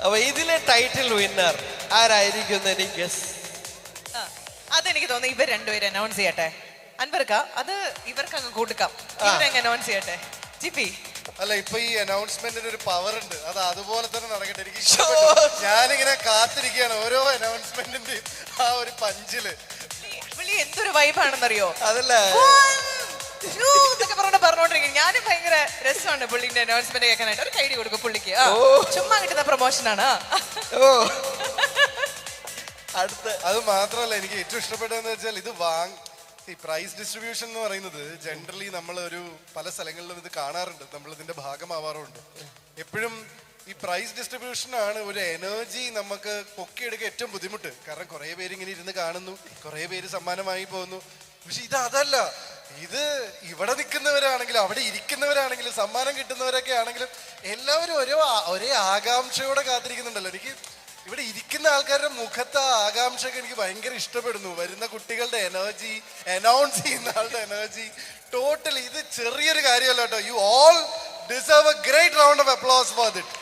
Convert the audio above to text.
അപ്പൊ ഇതിലെ title winner ആരായിരിക്കും എനിക്ക് ഗസ്? അതെനിക്ക് തോന്നുന്നു ഇവർ രണ്ടുപേരും അനൗൺസ് ചെയ്യട്ടെ. അൻവർക്ക അത് ഇവർക്ക് അങ്ങ് കൊടുക്കാം. ഇവരങ്ങ് അനൗൺസ് ചെയ്യട്ടെ. ജിപി അല്ല, ഇപ്പൊ ഈ അനൗൺസ്മെന്റിന് ഒരു പവർ ഉണ്ട്. അത് അതുപോലെ തന്നെ നടക്കട്ടെ. എനിക്ക് ഞാനിങ്ങനെ കാത്തിരിക്കുകയാണ് ഓരോ അനൗൺസ്മെന്റിന്റെയും ആ ഒരു പഞ്ചില്. പുള്ളി എന്തൊരു വൈബാണെന്നറിയോ? അതല്ല പറഞ്ഞോണ്ടിരിക്കും. ഞാനും ഭയങ്കര രസമാണ് പുള്ളിന്റെ അനൗൺസ്മെന്റ് കേൾക്കാനായിട്ട്. ഒരു കൈഡി കൊടുക്കും പുള്ളിക്ക്. ചുമ്മാ കിട്ടുന്ന പ്രൊമോഷനാണ്. അത് മാത്രമല്ല, എനിക്ക് ഏറ്റവും ഇഷ്ടപ്പെട്ടതെന്ന് വെച്ചാൽ ഇത് ഈ പ്രൈസ് ഡിസ്ട്രിബ്യൂഷൻ എന്ന് പറയുന്നത് ജനറലി നമ്മൾ പല സ്ഥലങ്ങളിലും ഇത് കാണാറുണ്ട്, നമ്മൾ ഇതിന്റെ ഭാഗമാവാറുണ്ട്. എപ്പോഴും ഈ പ്രൈസ് ഡിസ്ട്രിബ്യൂഷൻ ആണ് ഒരു എനർജി നമുക്ക് പൊക്കിയെടുക്കാൻ ഏറ്റവും ബുദ്ധിമുട്ട്. കാരണം കുറെ പേര് ഇങ്ങനെ ഇരുന്ന് കാണുന്നു, കുറെ പേര് സമ്മാനമായി പോകുന്നു. പക്ഷെ ഇത് അതല്ല. ഇത് ഇവിടെ നിൽക്കുന്നവരാണെങ്കിലും അവിടെ ഇരിക്കുന്നവരാണെങ്കിലും സമ്മാനം കിട്ടുന്നവരൊക്കെ ആണെങ്കിലും എല്ലാവരും ഒരേ ആകാംക്ഷയോടെ കാത്തിരിക്കുന്നുണ്ടല്ലോ. എനിക്ക് ഇവിടെ ഇരിക്കുന്ന ആൾക്കാരുടെ മുഖത്തെ ആകാംക്ഷയൊക്കെ എനിക്ക് ഭയങ്കര ഇഷ്ടപ്പെടുന്നു. വരുന്ന കുട്ടികളുടെ എനർജി, അനൗൺസ് ചെയ്യുന്ന ആളുടെ എനർജി, ടോട്ടലി ഇത് ചെറിയൊരു കാര്യമല്ല കേട്ടോ. You all deserve a great round of applause for ദിറ്റ്.